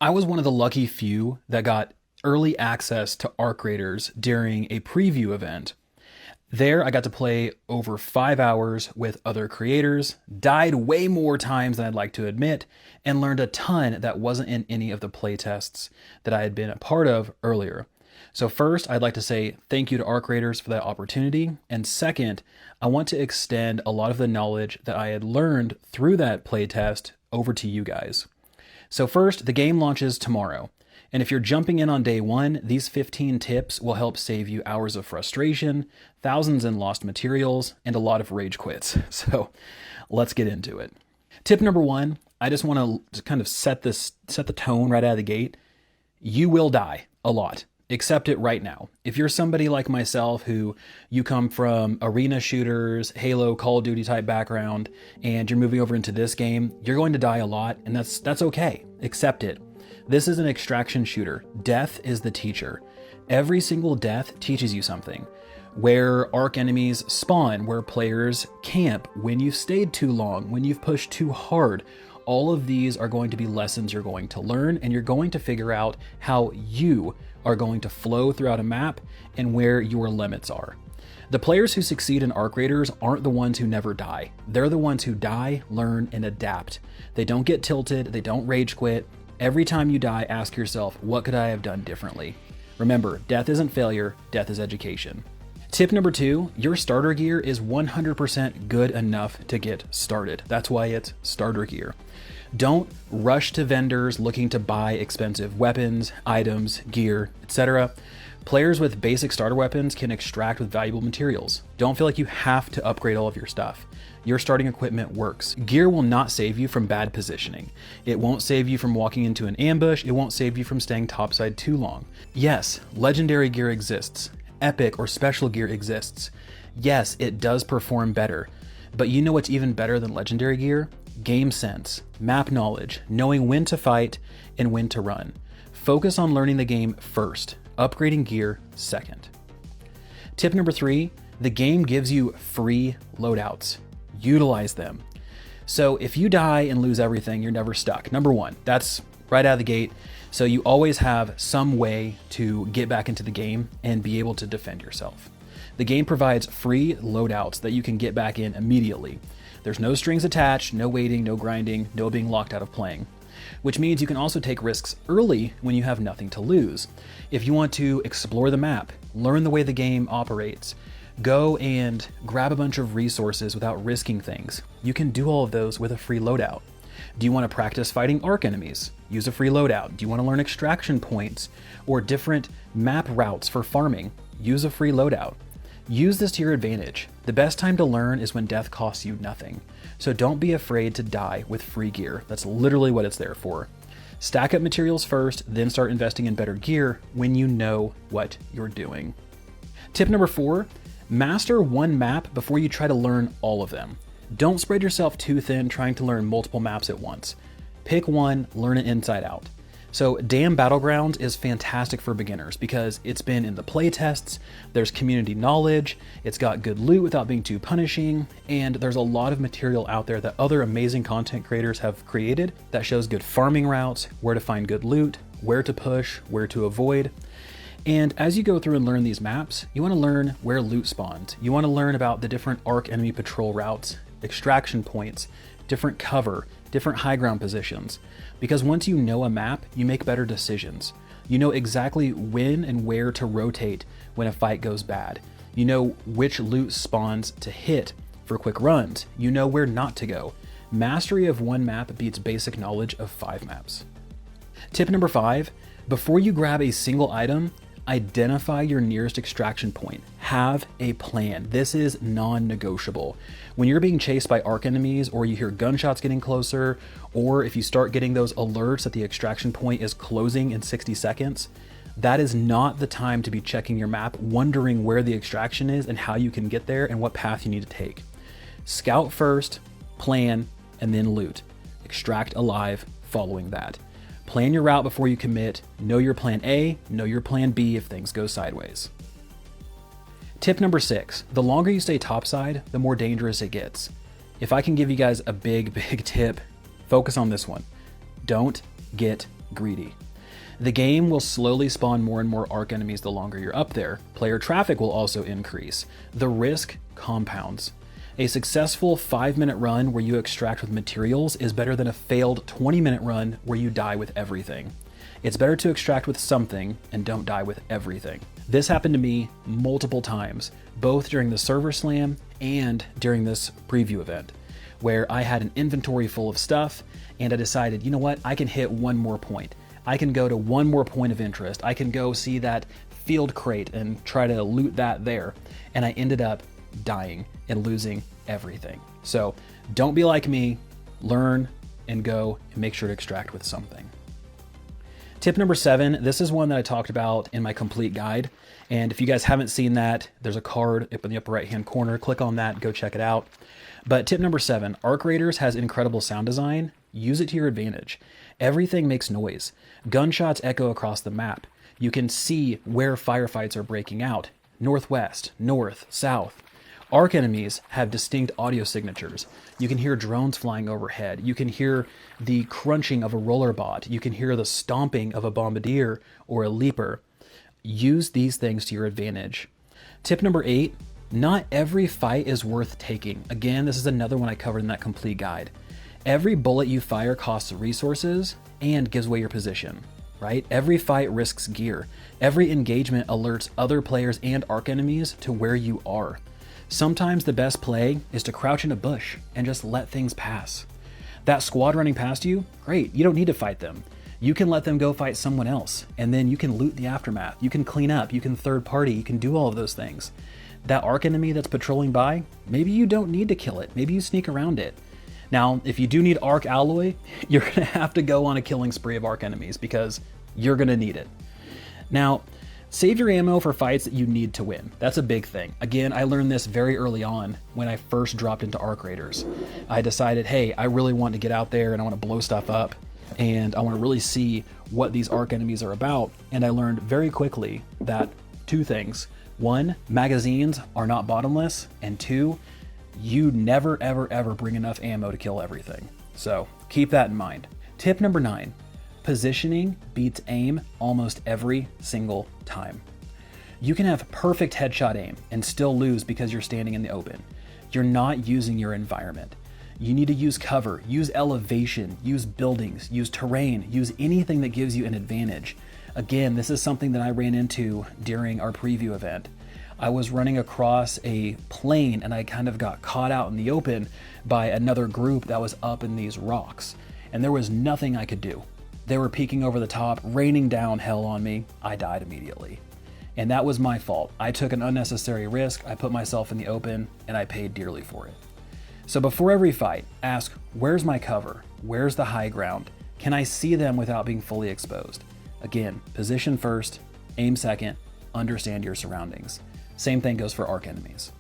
I was one of the lucky few that got early access to Arc Raiders during a preview event. There, I got to play over 5 hours with other creators, died way more times than I'd like to admit, and learned a ton that wasn't in any of the playtests that I had been a part of earlier. So first, I'd like to say thank you to Arc Raiders for that opportunity. And second, I want to extend a lot of the knowledge that I had learned through that playtest over to you guys. So first, the game launches tomorrow. And if you're jumping in on day one, these 15 tips will help save you hours of frustration, thousands in lost materials, and a lot of rage quits. So let's get into it. Tip number one, I just want to kind of set the tone right out of the gate. You will die a lot. Accept it right now. If you're somebody like myself who you come from arena shooters, Halo, Call of Duty type background, and you're moving over into this game, you're going to die a lot, and that's okay. Accept it. This is an extraction shooter. Death is the teacher. Every single death teaches you something. Where arc enemies spawn, where players camp, when you've stayed too long, when you've pushed too hard, all of these are going to be lessons you're going to learn, and you're going to figure out how you are going to flow throughout a map and where your limits are. The players who succeed in Arc Raiders aren't the ones who never die. They're the ones who die, learn, and adapt. They don't get tilted, they don't rage quit. Every time you die, ask yourself, what could I have done differently? Remember, death isn't failure, death is education. Tip number two, your starter gear is 100% good enough to get started. That's why it's starter gear. Don't rush to vendors looking to buy expensive weapons, items, gear, etc. Players with basic starter weapons can extract with valuable materials. Don't feel like you have to upgrade all of your stuff. Your starting equipment works. Gear will not save you from bad positioning. It won't save you from walking into an ambush. It won't save you from staying topside too long. Yes, legendary gear exists. Epic or special gear exists. Yes, it does perform better. But you know what's even better than legendary gear? Game sense, map knowledge, knowing when to fight and when to run. Focus on learning the game first, upgrading gear second. Tip number three, the game gives you free loadouts. Utilize them. So if you die and lose everything, you're never stuck. Number one, that's right out of the gate. So you always have some way to get back into the game and be able to defend yourself. The game provides free loadouts that you can get back in immediately. There's no strings attached, no waiting, no grinding, no being locked out of playing. Which means you can also take risks early when you have nothing to lose. If you want to explore the map, learn the way the game operates, go and grab a bunch of resources without risking things, you can do all of those with a free loadout. Do you want to practice fighting arc enemies? Use a free loadout. Do you want to learn extraction points or different map routes for farming? Use a free loadout. Use this to your advantage. The best time to learn is when death costs you nothing. So don't be afraid to die with free gear. That's literally what it's there for. Stack up materials first, then start investing in better gear when you know what you're doing. Tip number four, master one map before you try to learn all of them. Don't spread yourself too thin trying to learn multiple maps at once. Pick one, learn it inside out. So Damn Battlegrounds is fantastic for beginners because it's been in the playtests, there's community knowledge, it's got good loot without being too punishing, and there's a lot of material out there that other amazing content creators have created that shows good farming routes, where to find good loot, where to push, where to avoid. And as you go through and learn these maps, you want to learn where loot spawns. You want to learn about the different arc enemy patrol routes, extraction points, different cover, different high ground positions. Because once you know a map, you make better decisions. You know exactly when and where to rotate when a fight goes bad. You know which loot spawns to hit for quick runs. You know where not to go. Mastery of one map beats basic knowledge of 5 maps. Tip number 5, before you grab a single item, identify your nearest extraction point. Have a plan. This is non-negotiable. When you're being chased by arc enemies, or you hear gunshots getting closer, or if you start getting those alerts that the extraction point is closing in 60 seconds, that is not the time to be checking your map, wondering where the extraction is and how you can get there and what path you need to take. Scout first, plan, and then loot. Extract alive following that. Plan your route before you commit. Know your plan A, know your plan B if things go sideways. Tip number 6, the longer you stay topside, the more dangerous it gets. If I can give you guys a big tip, focus on this one. Don't get greedy. The game will slowly spawn more and more arc enemies the longer you're up there. Player traffic will also increase. The risk compounds. A successful 5-minute run where you extract with materials is better than a failed 20-minute run where you die with everything. It's better to extract with something and don't die with everything. This happened to me multiple times, both during the server slam and during this preview event, where I had an inventory full of stuff and I decided, you know what, I can hit one more point. I can go to one more point of interest. I can go see that field crate and try to loot that there. And I ended up dying and losing everything. So don't be like me, learn and go and make sure to extract with something. Tip number 7, this is one that I talked about in my complete guide. And if you guys haven't seen that, there's a card up in the upper right-hand corner. Click on that, go check it out. But tip number 7, Arc Raiders has incredible sound design. Use it to your advantage. Everything makes noise. Gunshots echo across the map. You can see where firefights are breaking out. Northwest, north, south. Arc enemies have distinct audio signatures. You can hear drones flying overhead. You can hear the crunching of a roller bot. You can hear the stomping of a bombardier or a leaper. Use these things to your advantage. Tip number 8, not every fight is worth taking. Again, this is another one I covered in that complete guide. Every bullet you fire costs resources and gives away your position, right? Every fight risks gear. Every engagement alerts other players and arc enemies to where you are. Sometimes the best play is to crouch in a bush and just let things pass. That squad running past you, great, you don't need to fight them. You can let them go fight someone else, and then you can loot the aftermath. You can clean up, you can third party, you can do all of those things. That arc enemy that's patrolling by, maybe you don't need to kill it. Maybe you sneak around it. Now, if you do need arc alloy, you're gonna have to go on a killing spree of arc enemies because you're gonna need it. Now, save your ammo for fights that you need to win. That's a big thing. Again, I learned this very early on when I first dropped into Arc Raiders. I decided, hey, I really want to get out there and I want to blow stuff up and I want to really see what these arc enemies are about. And I learned very quickly that 2 things. 1, magazines are not bottomless, and 2, you never, ever, ever bring enough ammo to kill everything. So keep that in mind. Tip number 9. Positioning beats aim almost every single time. You can have perfect headshot aim and still lose because you're standing in the open. You're not using your environment. You need to use cover, use elevation, use buildings, use terrain, use anything that gives you an advantage. Again, this is something that I ran into during our preview event. I was running across a plane and I kind of got caught out in the open by another group that was up in these rocks. And there was nothing I could do. They were peeking over the top, raining down hell on me. I died immediately. And that was my fault. I took an unnecessary risk, I put myself in the open, and I paid dearly for it. So before every fight, ask, where's my cover? Where's the high ground? Can I see them without being fully exposed? Again, position first, aim second, understand your surroundings. Same thing goes for arc enemies.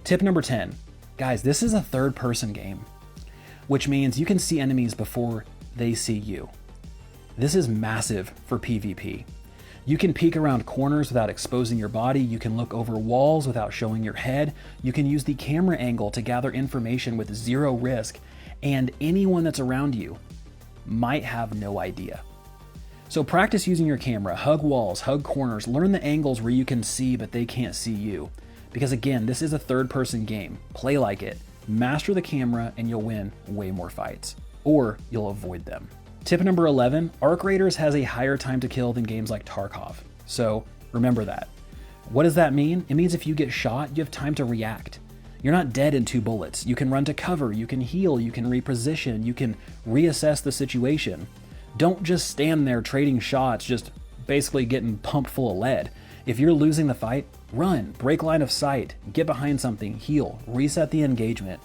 Tip number 10. Guys, this is a third-person game, which means you can see enemies before they see you. This is massive for PvP. You can peek around corners without exposing your body. You can look over walls without showing your head. You can use the camera angle to gather information with 0 risk, and anyone that's around you might have no idea. So practice using your camera, hug walls, hug corners, learn the angles where you can see but they can't see you. Because again, this is a third-person game. Play like it. Master the camera and you'll win way more fights. Or you'll avoid them. Tip number 11, Arc Raiders has a higher time to kill than games like Tarkov. So remember that. What does that mean? It means if you get shot, you have time to react. You're not dead in 2 bullets. You can run to cover, you can heal, you can reposition, you can reassess the situation. Don't just stand there trading shots, just basically getting pumped full of lead. If you're losing the fight, run, break line of sight, get behind something, heal, reset the engagement.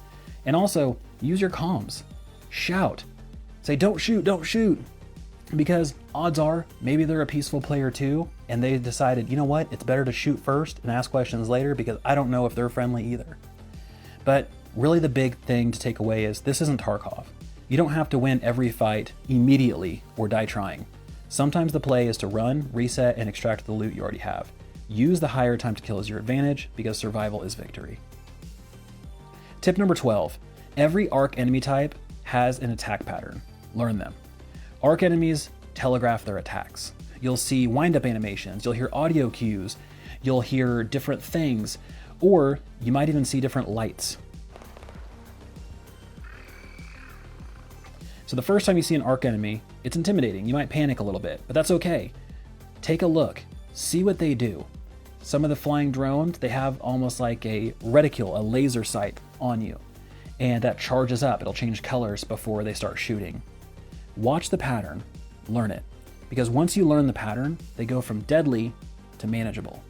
And also, use your comms. Shout. Say, don't shoot, don't shoot. Because odds are, maybe they're a peaceful player too, and they decided, you know what, it's better to shoot first and ask questions later because I don't know if they're friendly either. But really the big thing to take away is this isn't Tarkov. You don't have to win every fight immediately or die trying. Sometimes the play is to run, reset, and extract the loot you already have. Use the higher time to kill as your advantage because survival is victory. Tip number 12, every arc enemy type has an attack pattern. Learn them. Arc enemies telegraph their attacks. You'll see wind-up animations, you'll hear audio cues, you'll hear different things, or you might even see different lights. So the first time you see an arc enemy, it's intimidating. You might panic a little bit, but that's okay. Take a look, see what they do. Some of the flying drones, they have almost like a reticule, a laser sight on you, and that charges up. It'll change colors before they start shooting. Watch the pattern, learn it, because once you learn the pattern, they go from deadly to manageable.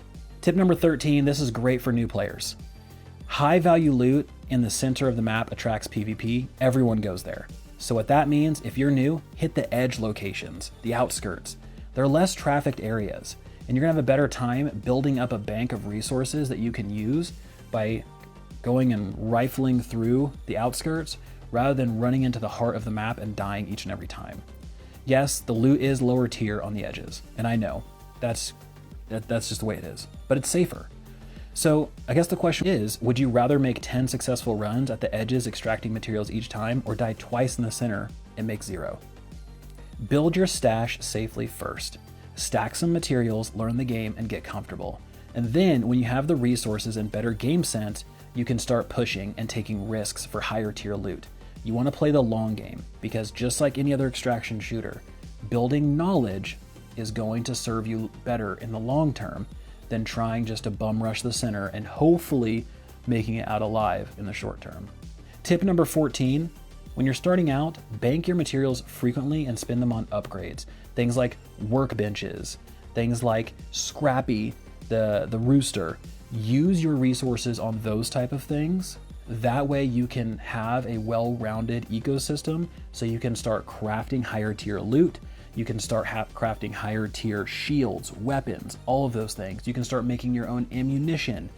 Tip number 13, this is great for new players. High value loot in the center of the map attracts PvP. Everyone goes there. So what that means, if you're new, hit the edge locations, the outskirts. They're less trafficked areas, and you're gonna have a better time building up a bank of resources that you can use by going and rifling through the outskirts rather than running into the heart of the map and dying each and every time. Yes, the loot is lower tier on the edges, and I know that's just the way it is, but it's safer. So I guess the question is, would you rather make 10 successful runs at the edges extracting materials each time, or die twice in the center and make 0? Build your stash safely first. Stack some materials, learn the game, and get comfortable. And then when you have the resources and better game sense, you can start pushing and taking risks for higher tier loot. You want to play the long game, because just like any other extraction shooter, building knowledge is going to serve you better in the long term than trying just to bum rush the center and hopefully making it out alive in the short term. Tip number 14, when you're starting out, bank your materials frequently and spend them on upgrades. Things like workbenches, things like Scrappy, the rooster. Use your resources on those type of things. That way you can have a well-rounded ecosystem, so you can start crafting higher tier loot. You can start crafting higher tier shields, weapons, all of those things. You can start making your own ammunition,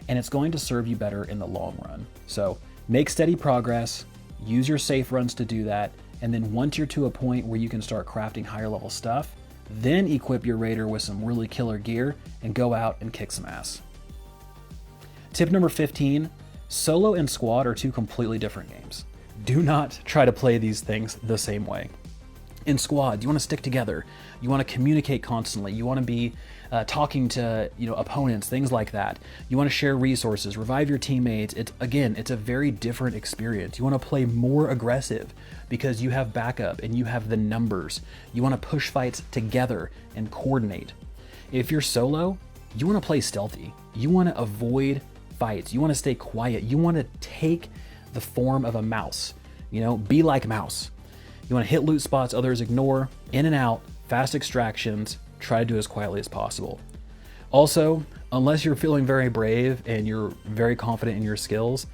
and it's going to serve you better in the long run. So make steady progress, use your safe runs to do that, and then once you're to a point where you can start crafting higher level stuff, then equip your raider with some really killer gear and go out and kick some ass. Tip number 15, solo and squad are two completely different games. Do not try to play these things the same way. In squad, you want to stick together. You want to communicate constantly. You want to be talking to opponents, things like that. You want to share resources, revive your teammates. It's a very different experience. You want to play more aggressive because you have backup and you have the numbers. You want to push fights together and coordinate. If you're solo, you want to play stealthy. You want to avoid fights. You want to stay quiet. You want to take the form of a mouse. Be like mouse. You want to hit loot spots others ignore, in and out, fast extractions, try to do as quietly as possible. Also, unless you're feeling very brave and you're very confident in your skills,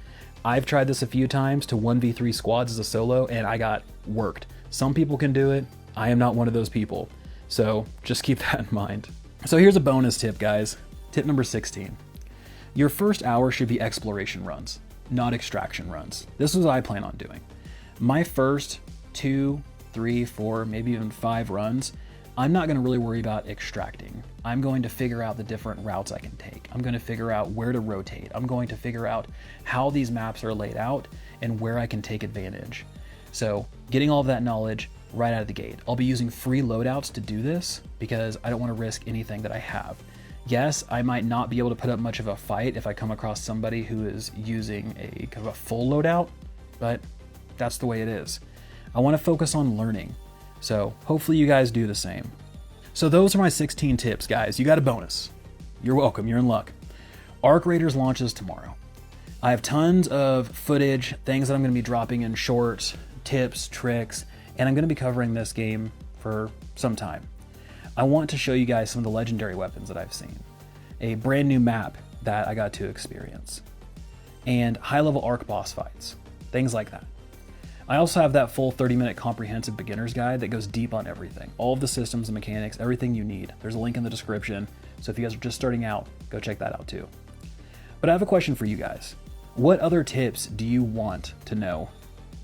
I've tried this a few times to 1v3 squads as a solo and I got worked. Some people can do it, I am not one of those people. So just keep that in mind. So here's a bonus tip, guys. Tip number 16. Your first hour should be exploration runs, not extraction runs. This is what I plan on doing. My first 2, 3, 4, maybe even 5 runs, I'm not going to really worry about extracting. I'm going to figure out the different routes I can take. I'm going to figure out where to rotate. I'm going to figure out how these maps are laid out and where I can take advantage. So getting all of that knowledge right out of the gate. I'll be using free loadouts to do this because I don't want to risk anything that I have. Yes, I might not be able to put up much of a fight if I come across somebody who is using a kind of a full loadout, but that's the way it is. I want to focus on learning. So hopefully you guys do the same. So those are my 16 tips, guys. You got a bonus. You're welcome. You're in luck. Arc Raiders launches tomorrow. I have tons of footage, things that I'm going to be dropping in shorts, tips, tricks, and I'm going to be covering this game for some time. I want to show you guys some of the legendary weapons that I've seen, a brand new map that I got to experience, and high-level Arc boss fights, things like that. I also have that full 30-minute comprehensive beginner's guide that goes deep on everything, all of the systems and mechanics, everything you need. There's a link in the description, so if you guys are just starting out, go check that out too. But I have a question for you guys. What other tips do you want to know,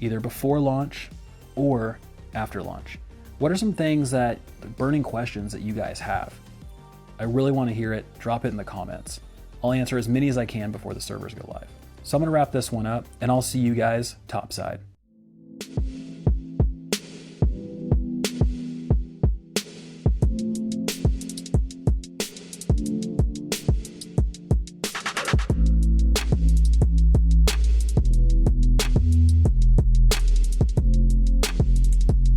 either before launch or after launch? What are some things burning questions that you guys have? I really want to hear it. Drop it in the comments. I'll answer as many as I can before the servers go live. So I'm going to wrap this one up, and I'll see you guys topside.